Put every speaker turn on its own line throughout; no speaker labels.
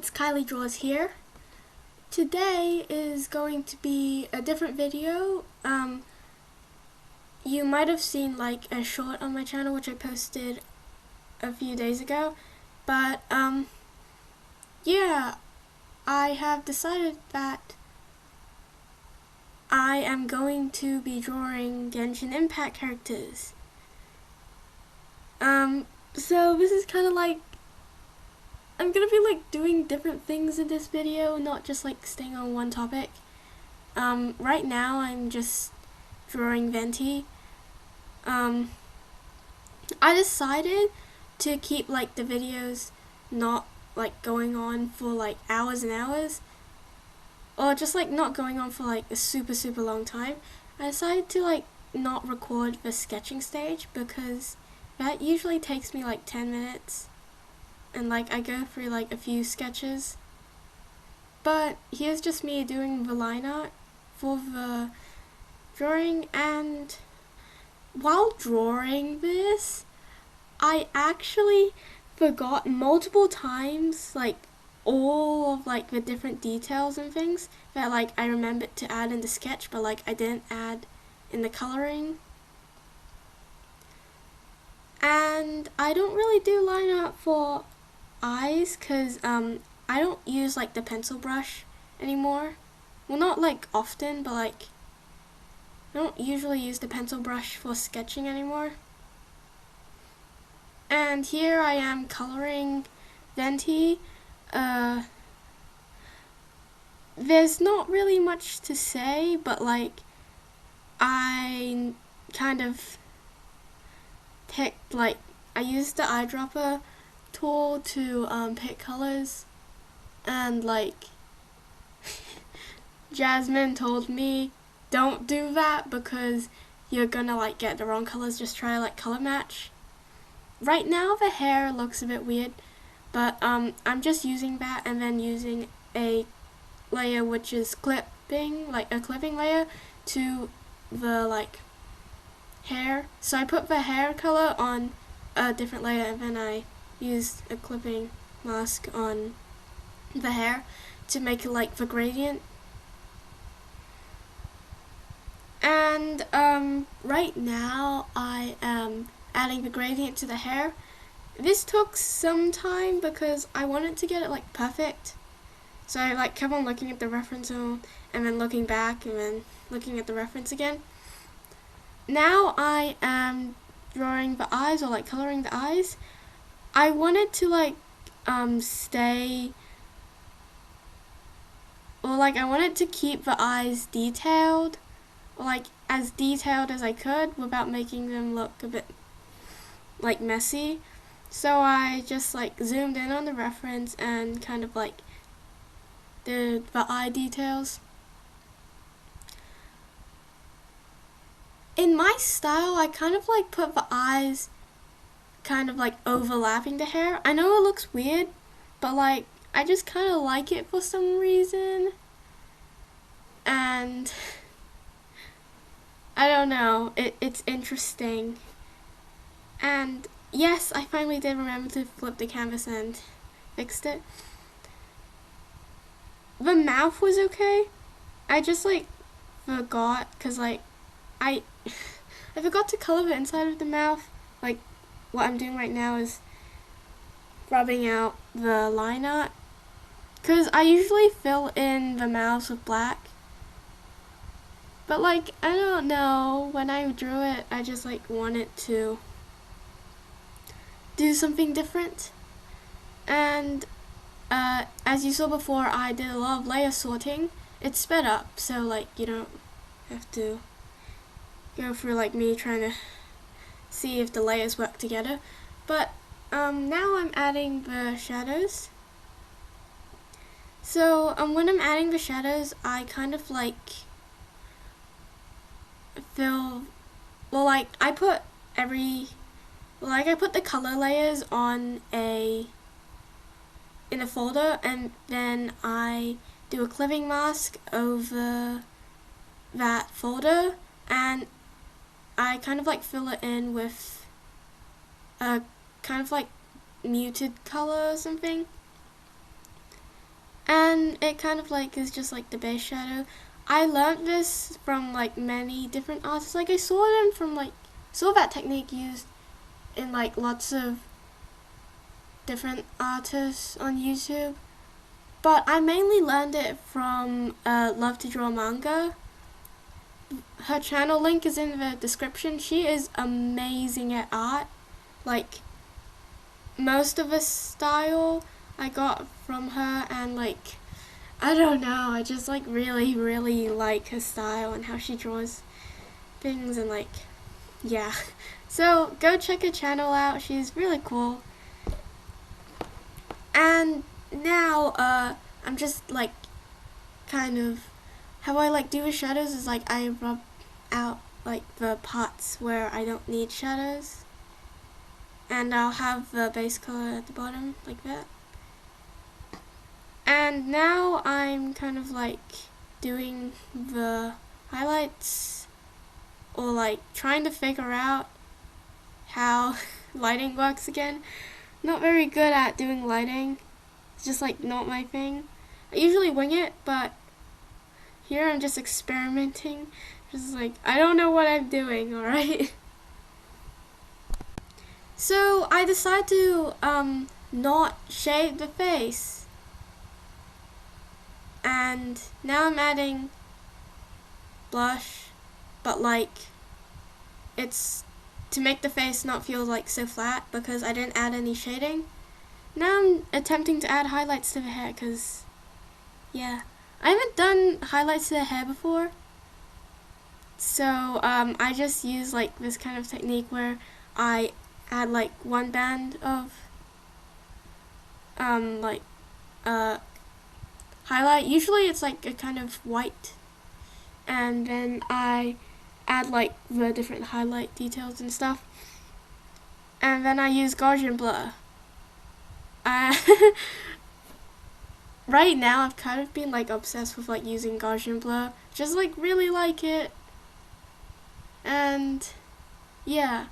it's Kylie Draws here. Today is going to be a different video. You might have seen like a short on my channel which I posted a few days ago, but yeah, I have decided that I am going to be drawing Genshin Impact characters. So this is kind of like, I'm gonna be like doing different things in this video, not just like staying on one topic. Right now I'm just drawing Venti. I decided to keep like the videos not like going on for like hours and hours, or just like not going on for like a super long time. I decided to like not record the sketching stage because that usually takes me like 10 minutes. And like I go through like a few sketches, but here's just me doing the line art for the drawing. And while drawing this, I actually forgot multiple times like all of like the different details and things that like I remembered to add in the sketch, but like I didn't add in the coloring. And I don't really do line art for eyes because I don't use like the pencil brush anymore. Well, not like often, but like I don't usually use the pencil brush for sketching anymore. And here I am coloring Venti. There's not really much to say, but like I kind of picked, like I used the eyedropper tool to pick colors, and like Jasmine told me don't do that because you're gonna like get the wrong colors. Just try to like color match. Right now the hair looks a bit weird, but I'm just using that and then using a layer which is clipping, like a clipping layer to the like hair. So I put the hair color on a different layer and then I used a clipping mask on the hair to make it like the gradient. And right now I am adding the gradient to the hair. This took some time because I wanted to get it like perfect. So I like kept on looking at the reference zone and then looking back and then looking at the reference again. Now I am drawing the eyes, or like coloring the eyes. I wanted to like stay, or like I wanted to keep the eyes detailed, or like as detailed as I could without making them look a bit like messy. So I just like zoomed in on the reference and kind of like did the eye details. In my style, I kind of like put the eyes kind of like overlapping the hair. I know it looks weird, but like I just kind of like it for some reason. And I don't know, it's interesting. And yes, I finally did remember to flip the canvas and fixed it. The mouth was okay. I just like forgot because like I forgot to color the inside of the mouth. Like what I'm doing right now is rubbing out the line art because I usually fill in the mouth with black. But like I don't know, when I drew it I just like wanted to do something different. And as you saw before, I did a lot of layer sorting. It's sped up, so like you don't have to go through like me trying to see if the layers work together. But now I'm adding the shadows. So when I'm adding the shadows, I kind of like fill, well like I put I put the color layers on in a folder, and then I do a clipping mask over that folder, and I kind of like fill it in with a kind of like muted color or something. and it kind of like is just like the base shadow. I learned this from like many different artists. Like I saw them from like saw that technique used in like lots of different artists on YouTube, but I mainly learned it from Love to Draw Manga. Her channel link is in the description. She is amazing at art. Like most of the style I got from her, and like I don't know, I just like really like her style and how she draws things, and like yeah. So go check her channel out. She's really cool. And now I'm just like kind of how I like do with shadows is like I rub out like the parts where I don't need shadows, and I'll have the base color at the bottom like that. And now I'm kind of like doing the highlights, or like trying to figure out how lighting works again. Not very good at doing lighting. It's just like not my thing. I usually wing it, but here I'm just experimenting. Just like, I don't know what I'm doing, alright? So I decided to not shade the face. And now I'm adding blush, but like it's to make the face not feel like so flat because I didn't add any shading. Now I'm attempting to add highlights to the hair because yeah, I haven't done highlights to the hair before. So I just use like this kind of technique where I add like one band of highlight. Usually it's like a kind of white, and then I add like the different highlight details and stuff, and then I use Gaussian blur. Right now I've kind of been like obsessed with like using Gaussian blur, just like really like it, and yeah.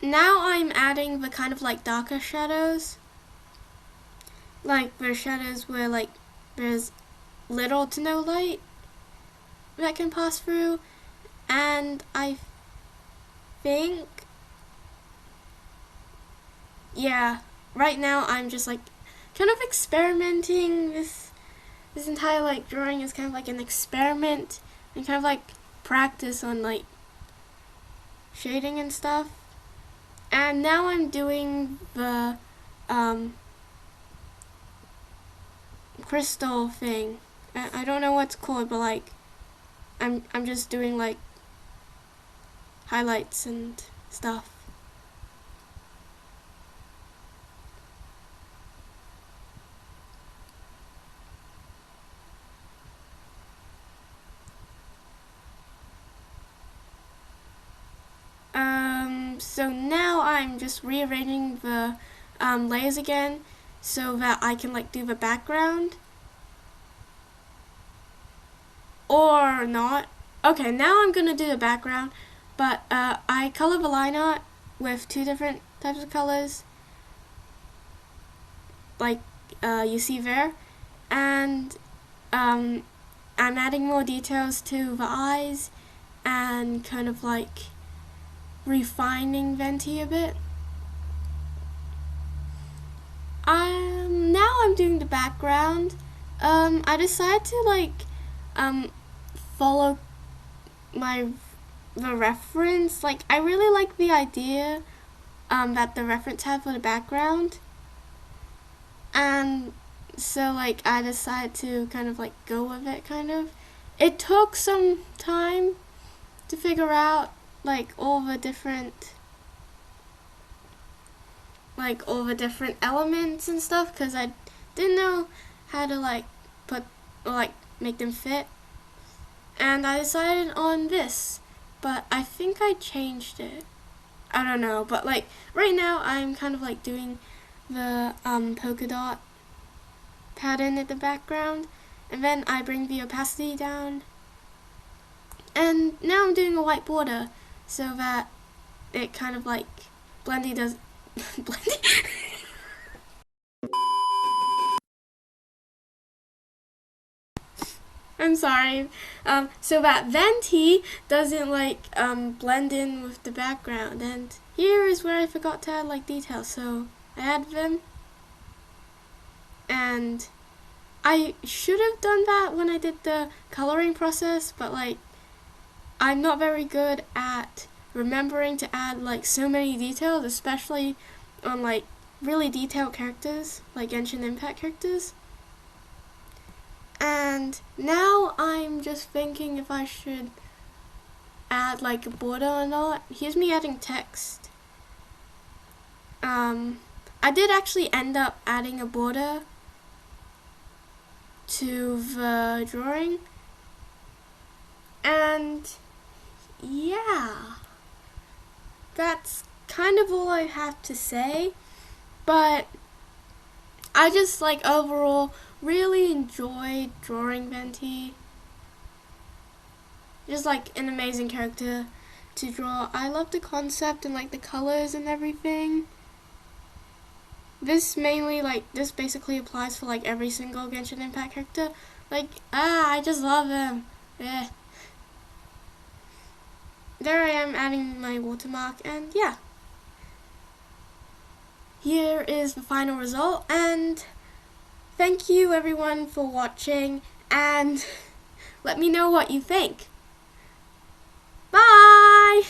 Now I'm adding the kind of like darker shadows, like the shadows where like there's little to no light that can pass through, and I think, yeah, right now I'm just like kind of experimenting. This entire like drawing is kind of like an experiment and kind of like practice on like shading and stuff. And now I'm doing the crystal thing. I don't know what's called, but like I'm just doing like highlights and stuff. So now I'm just rearranging the layers again so that I can like do the background. Or not. Okay, now I'm gonna do the background, but I color the line art with two different types of colors, like you see there, and I'm adding more details to the eyes and kind of like refining Venti a bit. Now I'm doing the background. I decided to like follow the reference. Like I really like the idea that the reference had for the background, and so like I decided to kind of like go with it. Kind of, it took some time to figure out like all the different elements and stuff, because I didn't know how to like put or like make them fit, and I decided on this, but I think I changed it. I don't know, but like right now I'm kind of like doing the polka dot pattern at the background, and then I bring the opacity down, and now I'm doing a white border so that it kind of like blending. I'm sorry. So that Venti doesn't like blend in with the background, and here is where I forgot to add like details. So I added them, and I should have done that when I did the coloring process, but like I'm not very good at remembering to add like so many details, especially on like really detailed characters, like Genshin Impact characters. And now I'm just thinking if I should add like a border or not. Here's me adding text. I did actually end up adding a border to the drawing. And yeah, that's kind of all I have to say. But I just like overall really enjoyed drawing Venti. Just like an amazing character to draw. I love the concept and like the colors and everything. This mainly this basically applies for like every single Genshin Impact character. Like I just love them. Yeah. There I am adding my watermark, and yeah. Here is the final result, and thank you everyone for watching, and let me know what you think. Bye!